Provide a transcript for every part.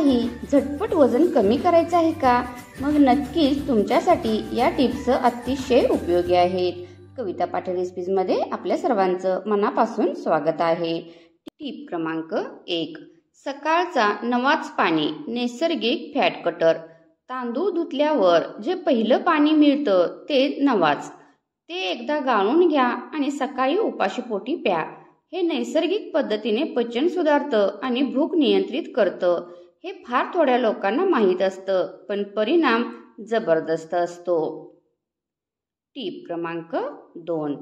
तुम्हालाही झटपट वजन कमी करायचं आहे का? मग नक्कीच तुमच्यासाठी या टिप्स अतिशय उपयोगी आहेत. कविता पाटील रेसिपीजमध्ये आपल्या सर्वांचं मनापासून स्वागत आहे. टिप क्रमांक 1. सकाळचा नवाच पाणी नैसर्गिक फॅट कटर. तांदूळ धुतल्यावर जे पहिलं पाणी मिळतं ते नवाच. ते एकदा गाळून घ्या आणि सकाळी उपाशीपोटी प्या. हे नैसर्गिक पद्धतीने पचन सुधारतं आणि भूक नियंत्रित करतं. हे फार थोड्या लोकांना माहीत असतं, पण परिणाम जबरदस्त असतो. टिप क्रमांक 2.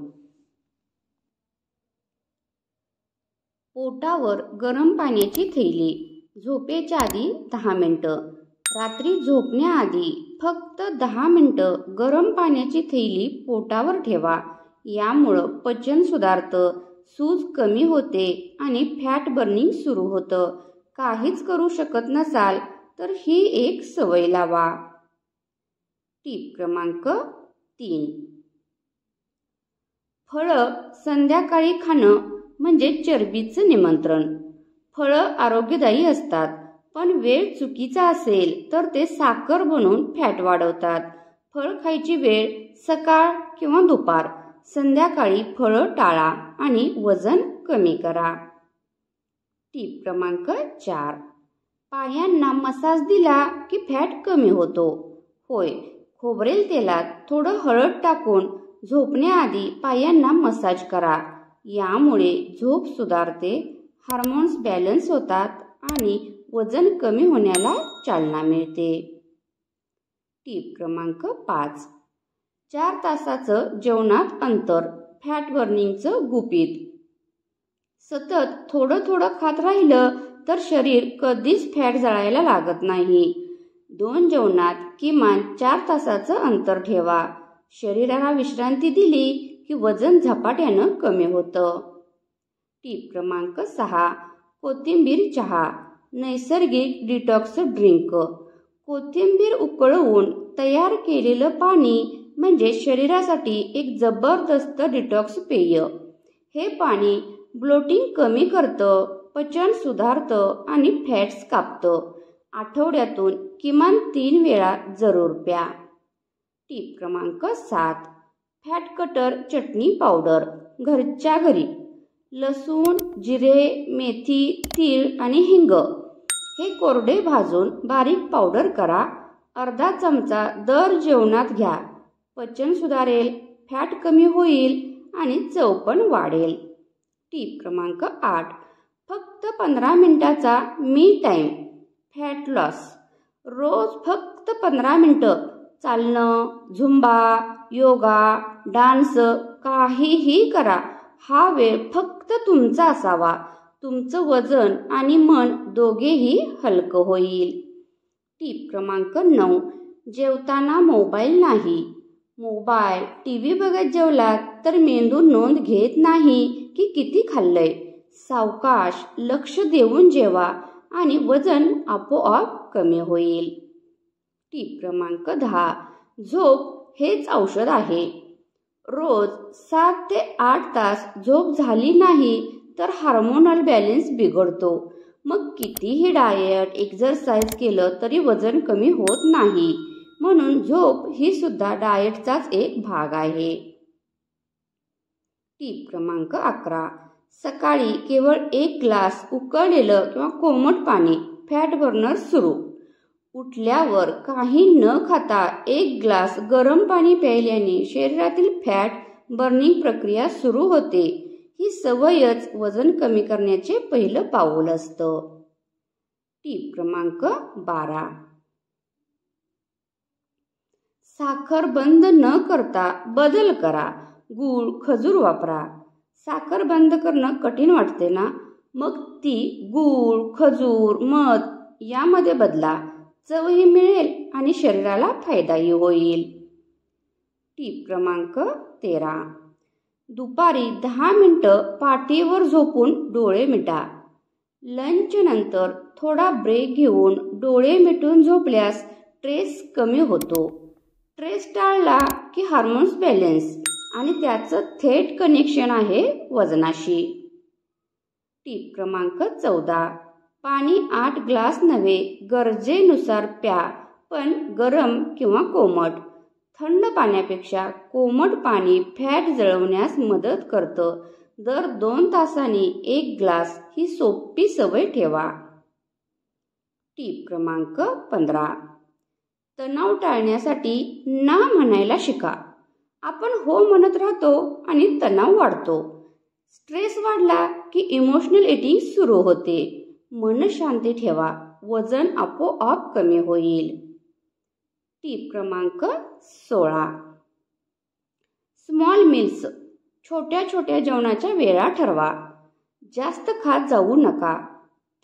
पोटावर गरम पाण्याची थैली. झोपेच्या आधी 10 मिनिटं. रात्री झोपण्याआधी फक्त 10 मिनिटं गरम पाण्याची थैली पोटावर ठेवा. यामुळं पचन सुधारतं, सूज कमी होते आणि फॅट बर्निंग सुरू होतं. काहीच करू शकत नसाल तर ही एक सवय लावा. टिप क्रमांक 3. फळं संध्याकाळी खाणं म्हणजे चरबीचं निमंत्रण. फळं आरोग्यदायी असतात, पण वेळ चुकीचा असेल तर ते साखर बनवून फॅट वाढवतात. फळ खायची वेळ सकाळ किंवा दुपार. संध्याकाळी फळं टाळा आणि वजन कमी करा. टिप क्रमांक 4. पायांना मसाज दिला की फॅट कमी होतो. होय, खोबरेल तेलात थोडं हळद टाकून झोपण्याआधी पायांना मसाज करा. यामुळे झोप सुधारते, हार्मोन्स बॅलन्स होतात आणि वजन कमी होण्याला चालना मिळते. टिप क्रमांक 5. 4 तासाचं जेवणात अंतर. फॅट बर्निंगचं गुपित. सतत थोडं थोडं खात राहिलं तर शरीर कधीच फॅट जाळायला लागत नाही. 2 जेवणात किमान 4 तासाचं अंतर ठेवा. शरीराला विश्रांती दिली की वजन झपाट्यानं कमी होतं. टिप क्रमांक 6. कोथिंबीर चहा. नैसर्गिक डिटॉक्स ड्रिंक. कोथिंबीर उकळवून तयार केलेलं पाणी म्हणजे शरीरासाठी एक जबरदस्त डिटॉक्स पेय. हे पाणी ब्लोटिंग कमी करतं, पचन सुधारतं आणि फॅट्स कापतं. आठवड्यातून किमान 3 वेळा जरूर प्या. टिप क्रमांक 7. फॅट कटर चटणी पावडर. घरच्या घरी लसूण, जिरे, मेथी, तीळ आणि हिंग हे कोरडे भाजून बारीक पावडर करा. अर्धा चमचा दर जेवणात घ्या. पचन सुधारेल, फॅट कमी होईल आणि चव पण वाढेल. टिप क्रमांक 8. फक्त 15 मिनिटाचा मी टाईम. Fat loss. रोज फक्त 15 मिनिटं चालणं, झुंबा, योगा, डान्स काहीही करा. हा वेळ फक्त तुमचा असावा. तुमचं वजन आणि मन दोघेही हलकं होईल. टिप क्रमांक 9. जेवताना मोबाईल नाही. मोबाईल, टीव्ही बघत जेवलात तर मेंदू नोंद घेत नाही की किती खाल्लंय. सावकाश लक्ष देऊन जेवा आणि वजन आपोआप कमी होईल. टिप क्रमांक 10. झोप हेच औषध आहे. रोज 7 ते 8 तास झोप झाली नाही तर हार्मोनल बॅलन्स बिघडतो. मग कितीही डाएट, एक्सरसाइज केलं तरी वजन कमी होत नाही. म्हणून झोप ही सुद्धा डाएटचाच एक भाग आहे. टिप क्रमांक 11. सकाळी केवळ 1 ग्लास उकळलेलं किंवा कोमट पाणी. फॅट बर्नर सुरू. उठल्यावर काही न खाता 1 ग्लास गरम पाणी प्यायल्याने शरीरातील फॅट बर्निंग प्रक्रिया सुरू होते. ही सवयच वजन कमी करण्याचे पहिलं पाऊल असतं. टिप क्रमांक 12. साखर बंद न करता बदल करा. गूळ, खजूर वापरा. साखर बंद करणं कठीण वाटते ना? मग ती गूळ, खजूर, मध यामध्ये बदला. चवही मिळेल आणि शरीराला फायदाही होईल. टिप क्रमांक 13. दुपारी 10 मिनिटं पाठीवर झोपून डोळे मिटा. लंच नंतर थोडा ब्रेक घेऊन डोळे मिटून झोपल्यास स्ट्रेस कमी होतो. स्ट्रेस टाळला की हार्मोन्स बॅलन्स आणि त्याचं थेट कनेक्शन आहे वजनाशी. टिप क्रमांक 14. पाणी 8 ग्लास नव्हे, गरजेनुसार प्या, पण गरम किंवा कोमट. थंड पाण्यापेक्षा कोमट पाणी फॅट जळवण्यास मदत करतं. दर 2 तासांनी 1 ग्लास ही सोपी सवय ठेवा. टीप क्रमांक 15. तणाव टाळण्यासाठी ना म्हणायला शिका. आपण हो म्हणत राहतो आणि तणाव वाढतो. स्ट्रेस वाढला की इमोशनल ईटिंग सुरू होते. मन शांती ठेवा, वजन आपोआप कमी होईल. टीप क्रमांक 16. स्मॉल मील्स, छोट्या छोट्या जेवणाच्या वेळा ठरवा. जास्त खात जाऊ नका.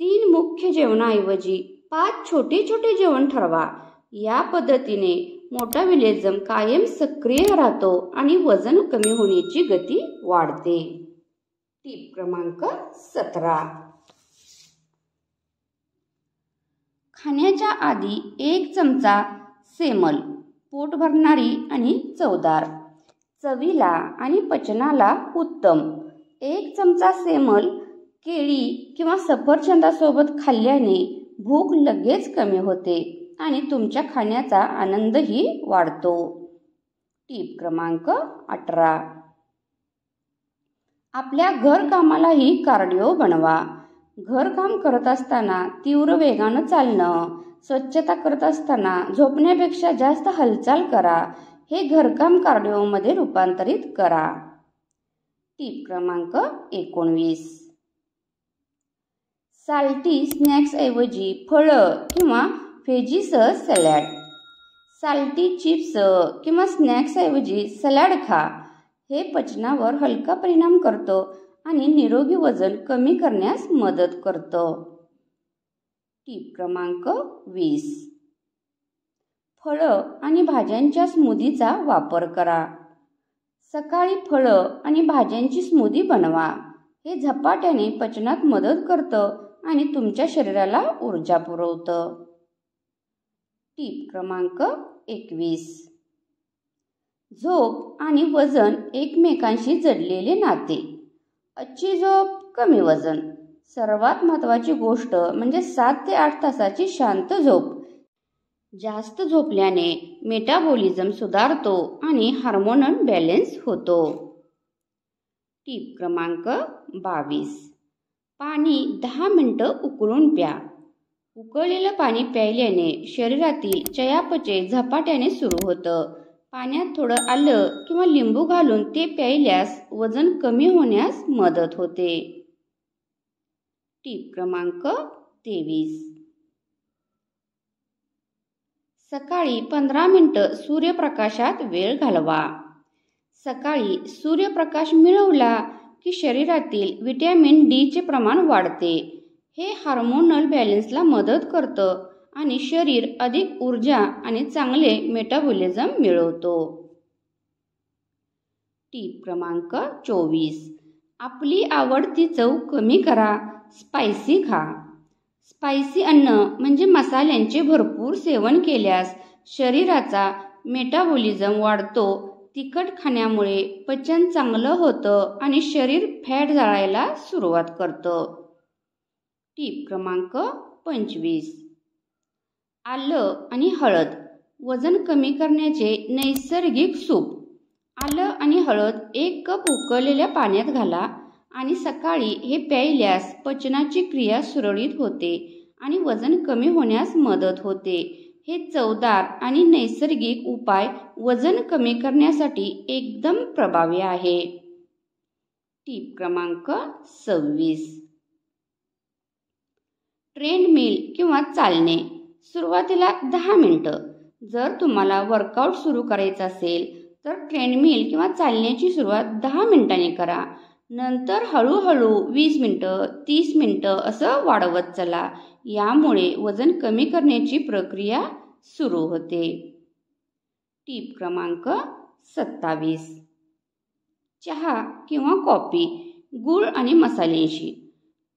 3 मुख्य जेवणाऐवजी 5 छोटे छोटे जेवण ठरवा. या पद्धतीने मेटाबॉलिझम कायम सक्रिय राहतो आणि वजन कमी होण्याची गती वाढते. टीप क्रमांक 17. खाण्याच्या आधी 1 चमचा सेमल, पोट भरणारी आणि चवदार, चवीला आणि पचनाला उत्तम. 1 चमचा सेमल केळी किंवा सफरचंदासोबत खाल्ल्याने भूक लगेच कमी होते आणि तुमच्या खाण्याचा आनंदही वाढतो. टीप क्रमांक 18. आपल्या घरकामालाही कार्डिओ बनवा. घरकाम करत असताना तीव्र वेगानं चालणं, स्वच्छता करत असताना झोपण्यापेक्षा जास्त हालचाल करा. हे घरकाम कार्डिओमध्ये रूपांतरित करा. टीप क्रमांक 19. साल्टी स्नॅक्सऐवजी फळं किंवा व्हेजीसह सॅलड. साल्टी चिप्स किंवा स्नॅक्सऐवजी सॅलड खा. हे पचनावर हलका परिणाम करतं आणि निरोगी वजन कमी करण्यास मदत करतं. टीप क्रमांक 20. फळं आणि भाज्यांच्या स्मूदीचा वापर करा. सकाळी फळं आणि भाज्यांची स्मूदी बनवा. हे झपाट्याने पचनात मदत करतं आणि तुमच्या शरीराला ऊर्जा पुरवतं. टीप क्रमांक 21. झोप आणि वजन एकमेकांशी जडलेले नाते. अच्छी झोप, कमी वजन. सर्वात महत्त्वाची गोष्ट म्हणजे 7 ते 8 तासाची शांत झोप. जास्त झोपल्याने मेटाबॉलिझम सुधारतो आणि हार्मोनल बॅलन्स होतो. टीप क्रमांक 22. पाणी 10 मिनिटं उकळून प्या. उकळलेलं पाणी प्यायल्याने शरीरातील चयापचय झपाट्याने सुरू होतं. पाण्यात थोडं आलं किंवा लिंबू घालून ते प्यायल्यास वजन कमी होण्यास मदत होते. टीप क्रमांक 23. सकाळी 15 मिनिटं सूर्यप्रकाशात वेळ घालवा. सकाळी सूर्यप्रकाश मिळवला की शरीरातील व्हिटॅमिन डीचे प्रमाण वाढते. हे हार्मोनल बॅलन्सला मदत करतं आणि शरीर अधिक ऊर्जा आणि चांगले मेटाबॉलिझम मिळवतो. टीप क्रमांक 24. आपली आवडती चव कमी करा. स्पायसी खा. स्पायसी अन्न म्हणजे मसाल्यांचे भरपूर सेवन केल्यास शरीराचा मेटाबॉलिझम वाढतो. तिखट खाण्यामुळे पचन चांगलं होतं आणि शरीर फॅट जाळायला सुरुवात करतं. टीप क्रमांक 25. आलं आणि हळद, वजन कमी करण्याचे नैसर्गिक सूप. आलं आणि हळद 1 कप उकळलेल्या पाण्यात घाला आणि सकाळी हे प्यायल्यास पचनाची क्रिया सुरळीत होते आणि वजन कमी होण्यास मदत होते. हे चवदार आणि नैसर्गिक उपाय वजन कमी करण्यासाठी एकदम प्रभावी आहे. टीप क्रमांक 26. ट्रेडमिल किंवा चालणे. सुरुवातीला 10 मिनिटं. जर तुम्हाला वर्कआउट सुरू करायचं असेल तर ट्रेडमिल किंवा चालण्याची सुरुवात 10 मिनिटांनी करा. नंतर हळूहळू 20 मिनिटं, 30 मिनिटं असं वाढवत चला. यामुळे वजन कमी करण्याची प्रक्रिया सुरू होते. टीप क्रमांक 27. चहा किंवा कॉफी गूळ आणि मसाल्यांशी.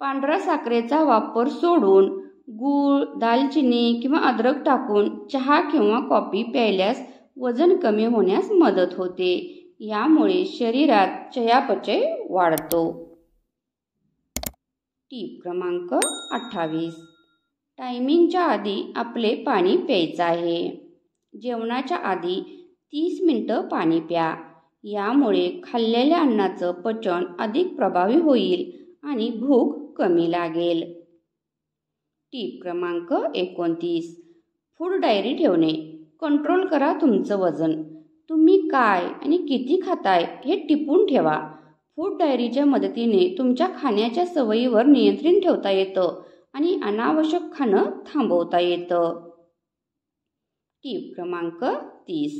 पांढऱ्या साखरेचा वापर सोडून गूळ, दालचिनी किंवा अद्रक टाकून चहा किंवा कॉफी प्यायल्यास वजन कमी होण्यास मदत होते. यामुळे शरीरात चयापचय वाढतो. टीप क्रमांक 28. टायमिंगच्या आधी आपले पाणी प्यायचं आहे. जेवणाच्या आधी 30 मिनिटं पाणी प्या. यामुळे खाल्लेल्या अन्नाचं पचन अधिक प्रभावी होईल आणि भूक कमी लागेल. टीप क्रमांक 29. फूड डायरी ठेवणे. कंट्रोल करा तुमचं वजन. तुम्ही काय आणि किती खाताय हे टिपून ठेवा. फूड डायरीच्या मदतीने तुमच्या खाण्याच्या सवयीवर नियंत्रण ठेवता येतं आणि अनावश्यक खाणं थांबवता येतं. टीप क्रमांक 30.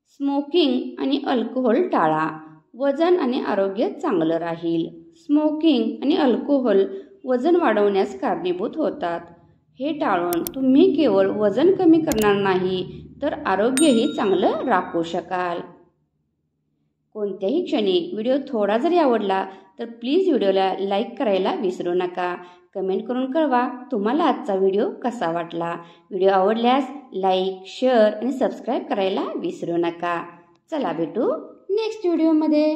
स्मोकिंग आणि अल्कोहोल टाळा. वजन आणि आरोग्य चांगलं राहील. स्मोकिंग आणि अल्कोहोल वजन वाढवण्यास कारणीभूत होतात. हे टाळून तुम्ही केवळ वजन कमी करणार नाही तर आरोग्यही चांगलं राखू शकाल. कोणत्याही क्षणी व्हिडिओ थोडा जरी आवडला तर प्लीज व्हिडिओला लाईक करायला विसरू नका. कमेंट करून कळवा तुम्हाला आजचा व्हिडिओ कसा वाटला. व्हिडिओ आवडल्यास लाईक, शेअर आणि सबस्क्राईब करायला विसरू नका. चला भेटू नेक्स्ट व्हिडिओमध्ये.